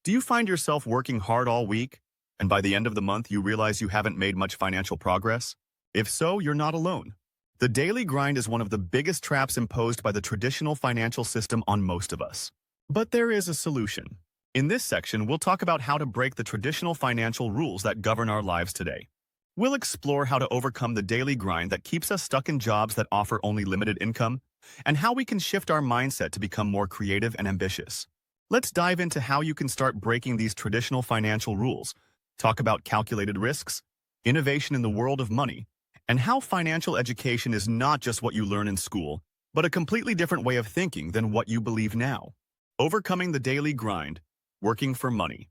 Do you find yourself working hard all week, and by the end of the month you realize you haven't made much financial progress? If so, you're not alone. The daily grind is one of the biggest traps imposed by the traditional financial system on most of us. But there is a solution. In this section, we'll talk about how to break the traditional financial rules that govern our lives today. We'll explore how to overcome the daily grind that keeps us stuck in jobs that offer only limited income, and how we can shift our mindset to become more creative and ambitious. Let's dive into how you can start breaking these traditional financial rules, talk about calculated risks, innovation in the world of money, and how financial education is not just what you learn in school, but a completely different way of thinking than what you believe now. Overcoming the daily grind, working for money.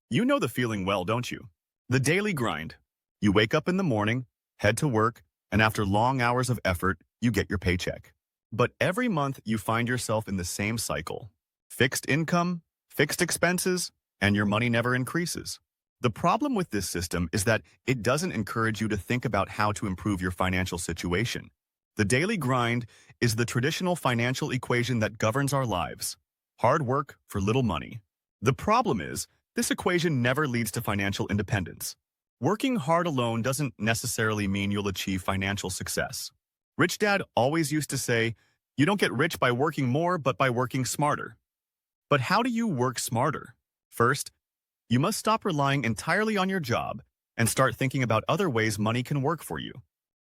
You know the feeling well, don't you? The daily grind. You wake up in the morning, head to work, and after long hours of effort, you get your paycheck. But every month you find yourself in the same cycle. Fixed income, fixed expenses, and your money never increases. The problem with this system is that it doesn't encourage you to think about how to improve your financial situation. The daily grind is the traditional financial equation that governs our lives. Hard work for little money. The problem is, this equation never leads to financial independence. Working hard alone doesn't necessarily mean you'll achieve financial success. Rich Dad always used to say, you don't get rich by working more, but by working smarter. But how do you work smarter? First, you must stop relying entirely on your job and start thinking about other ways money can work for you.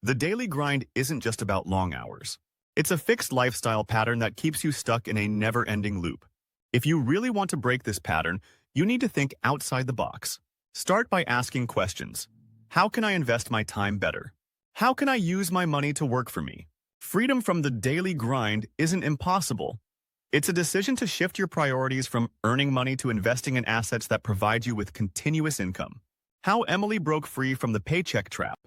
The daily grind isn't just about long hours. It's a fixed lifestyle pattern that keeps you stuck in a never-ending loop. If you really want to break this pattern, you need to think outside the box. Start by asking questions. How can I invest my time better? How can I use my money to work for me? Freedom from the daily grind isn't impossible. It's a decision to shift your priorities from earning money to investing in assets that provide you with continuous income. How Emily broke free from the paycheck trap.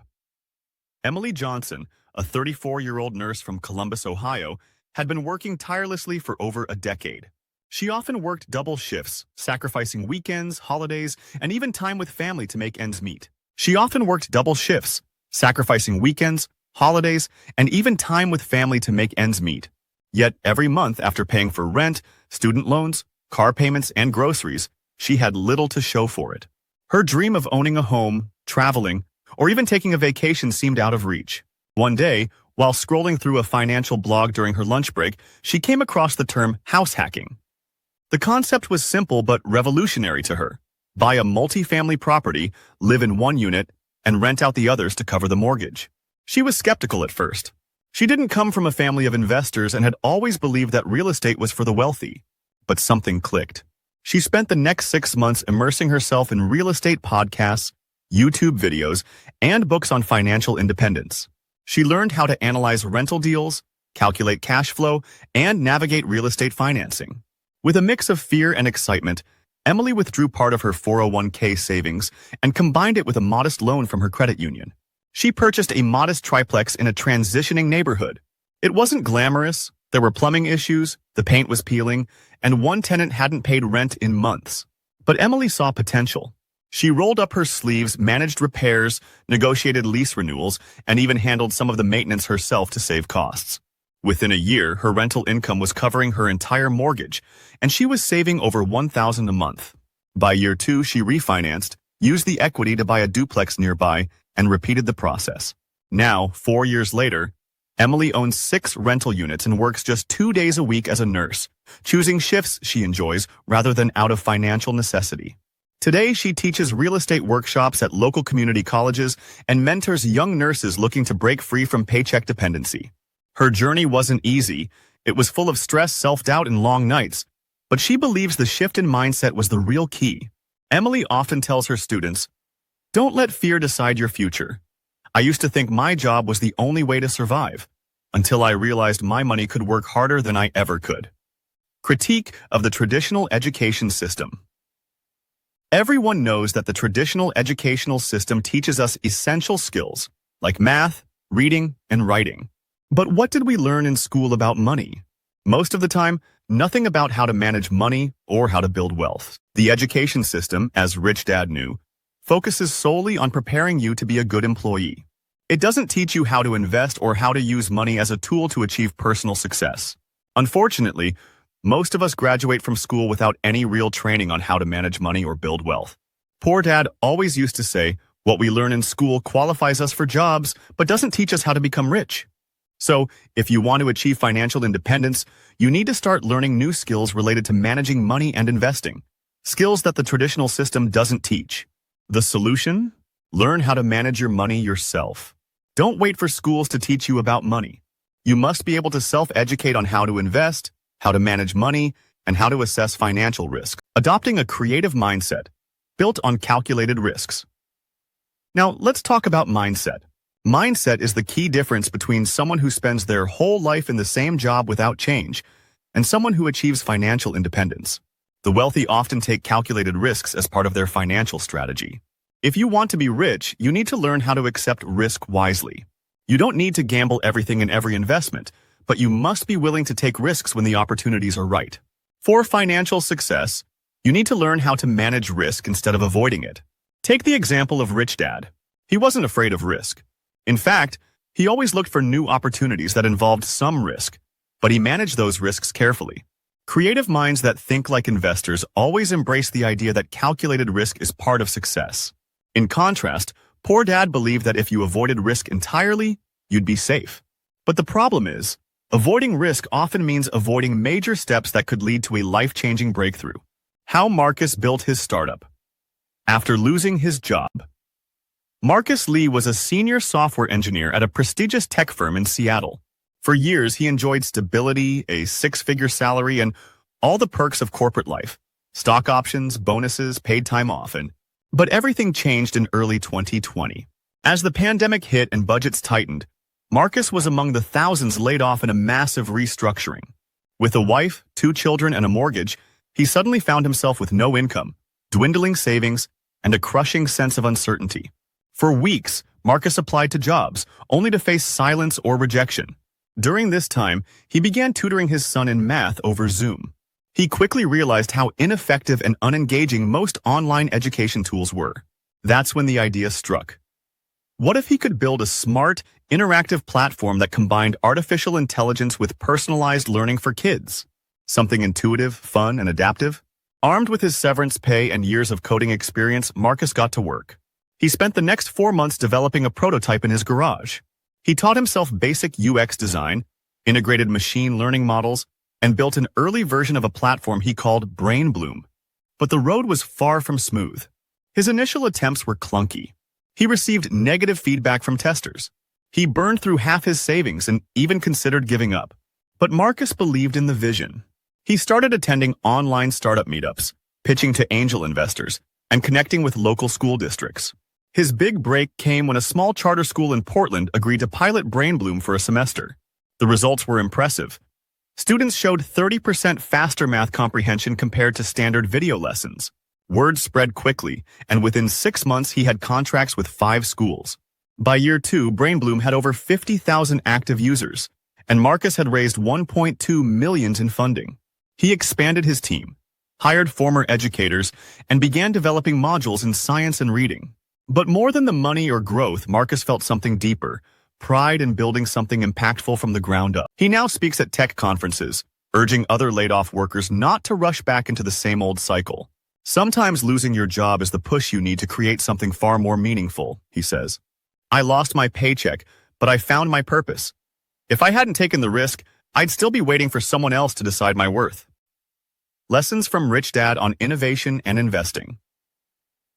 Emily Johnson, a 34-year-old nurse from Columbus, Ohio, had been working tirelessly for over a decade. She often worked double shifts, sacrificing weekends, holidays, and even time with family to make ends meet. Yet every month, after paying for rent, student loans, car payments, and groceries, she had little to show for it. Her dream of owning a home, traveling, or even taking a vacation seemed out of reach. One day, while scrolling through a financial blog during her lunch break, she came across the term house hacking. The concept was simple but revolutionary to her. Buy a multi-family property, live in one unit, and rent out the others to cover the mortgage. She was skeptical at first. She didn't come from a family of investors and had always believed that real estate was for the wealthy. But something clicked. She spent the next 6 months immersing herself in real estate podcasts, YouTube videos, and books on financial independence. She learned how to analyze rental deals, calculate cash flow, and navigate real estate financing. With a mix of fear and excitement, Emily withdrew part of her 401k savings and combined it with a modest loan from her credit union. She purchased a modest triplex in a transitioning neighborhood. It wasn't glamorous, there were plumbing issues, the paint was peeling, and one tenant hadn't paid rent in months. But Emily saw potential. She rolled up her sleeves, managed repairs, negotiated lease renewals, and even handled some of the maintenance herself to save costs. Within a year, her rental income was covering her entire mortgage, and she was saving over $1,000 a month. By year 2, she refinanced, used the equity to buy a duplex nearby, and repeated the process. Now, 4 years later, Emily owns 6 rental units and works just 2 days a week as a nurse, choosing shifts she enjoys rather than out of financial necessity. Today, she teaches real estate workshops at local community colleges and mentors young nurses looking to break free from paycheck dependency. Her journey wasn't easy. It was full of stress, self-doubt, and long nights. But she believes the shift in mindset was the real key. Emily often tells her students, "Don't let fear decide your future. I used to think my job was the only way to survive, until I realized my money could work harder than I ever could." Critique of the traditional education system. Everyone knows that the traditional educational system teaches us essential skills, like math, reading, and writing. But what did we learn in school about money? Most of the time, nothing about how to manage money or how to build wealth. The education system, as Rich Dad knew, focuses solely on preparing you to be a good employee. It doesn't teach you how to invest or how to use money as a tool to achieve personal success. Unfortunately, Most of us graduate from school without any real training on how to manage money or build wealth. Poor Dad always used to say, what we learn in school qualifies us for jobs, but doesn't teach us how to become rich. So, if you want to achieve financial independence, you need to start learning new skills related to managing money and investing. Skills that the traditional system doesn't teach. The solution? Learn how to manage your money yourself. Don't wait for schools to teach you about money. You must be able to self-educate on how to invest, how to manage money, and how to assess financial risk. Adopting a creative mindset, built on calculated risks. Now, let's talk about mindset. Mindset is the key difference between someone who spends their whole life in the same job without change and someone who achieves financial independence. The wealthy often take calculated risks as part of their financial strategy. If you want to be rich, you need to learn how to accept risk wisely. You don't need to gamble everything in every investment, but you must be willing to take risks when the opportunities are right. For financial success, you need to learn how to manage risk instead of avoiding it. Take the example of Rich Dad. He wasn't afraid of risk. In fact, he always looked for new opportunities that involved some risk, but he managed those risks carefully. Creative minds that think like investors always embrace the idea that calculated risk is part of success. In contrast, Poor Dad believed that if you avoided risk entirely, you'd be safe. But the problem is, avoiding risk often means avoiding major steps that could lead to a life-changing breakthrough. How Marcus built his startup. After losing his job, Marcus Lee was a senior software engineer at a prestigious tech firm in Seattle. For years, he enjoyed stability, a six-figure salary, and all the perks of corporate life. Stock options, bonuses, paid time off, but everything changed in early 2020. As the pandemic hit and budgets tightened, Marcus was among the thousands laid off in a massive restructuring. With a wife, 2 children, and a mortgage, he suddenly found himself with no income, dwindling savings, and a crushing sense of uncertainty. For weeks, Marcus applied to jobs, only to face silence or rejection. During this time, he began tutoring his son in math over Zoom. He quickly realized how ineffective and unengaging most online education tools were. That's when the idea struck. What if he could build a smart, interactive platform that combined artificial intelligence with personalized learning for kids? Something intuitive, fun, and adaptive? Armed with his severance pay and years of coding experience, Marcus got to work. He spent the next 4 months developing a prototype in his garage. He taught himself basic UX design, integrated machine learning models, and built an early version of a platform he called BrainBloom. But the road was far from smooth. His initial attempts were clunky. He received negative feedback from testers. He burned through half his savings and even considered giving up. But Marcus believed in the vision. He started attending online startup meetups, pitching to angel investors, and connecting with local school districts. His big break came when a small charter school in Portland agreed to pilot BrainBloom for a semester. The results were impressive. Students showed 30% faster math comprehension compared to standard video lessons. Word spread quickly, and within 6 months he had contracts with 5 schools. By year 2, BrainBloom had over 50,000 active users, and Marcus had raised $1.2 million in funding. He expanded his team, hired former educators, and began developing modules in science and reading. But more than the money or growth, Marcus felt something deeper, pride in building something impactful from the ground up. He now speaks at tech conferences, urging other laid-off workers not to rush back into the same old cycle. Sometimes losing your job is the push you need to create something far more meaningful, he says. I lost my paycheck, but I found my purpose. If I hadn't taken the risk, I'd still be waiting for someone else to decide my worth. Lessons from Rich Dad on innovation and investing.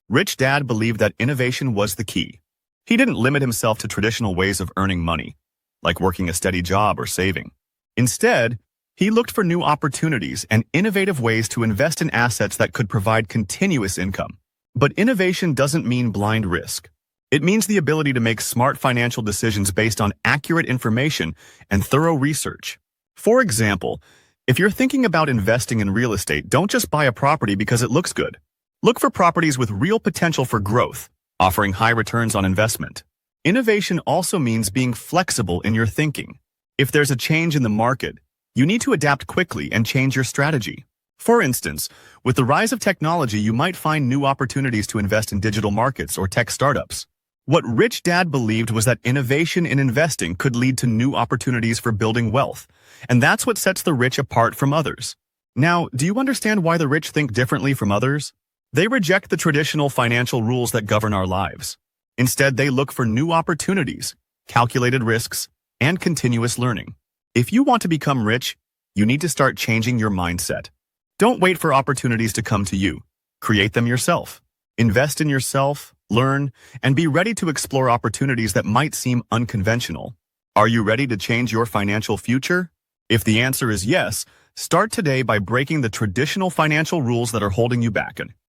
Rich Dad believed that innovation was the key. He didn't limit himself to traditional ways of earning money, like working a steady job or saving. Instead, he looked for new opportunities and innovative ways to invest in assets that could provide continuous income. But innovation doesn't mean blind risk. It means the ability to make smart financial decisions based on accurate information and thorough research. For example, if you're thinking about investing in real estate, don't just buy a property because it looks good. Look for properties with real potential for growth, offering high returns on investment. Innovation also means being flexible in your thinking. If there's a change in the market, you need to adapt quickly and change your strategy. For instance, with the rise of technology, you might find new opportunities to invest in digital markets or tech startups. What Rich Dad believed was that innovation in investing could lead to new opportunities for building wealth, and that's what sets the rich apart from others. Now, do you understand why the rich think differently from others? They reject the traditional financial rules that govern our lives. Instead, they look for new opportunities, calculated risks, and continuous learning. If you want to become rich, you need to start changing your mindset. Don't wait for opportunities to come to you. Create them yourself. Invest in yourself, learn, and be ready to explore opportunities that might seem unconventional. Are you ready to change your financial future? If the answer is yes, start today by breaking the traditional financial rules that are holding you back.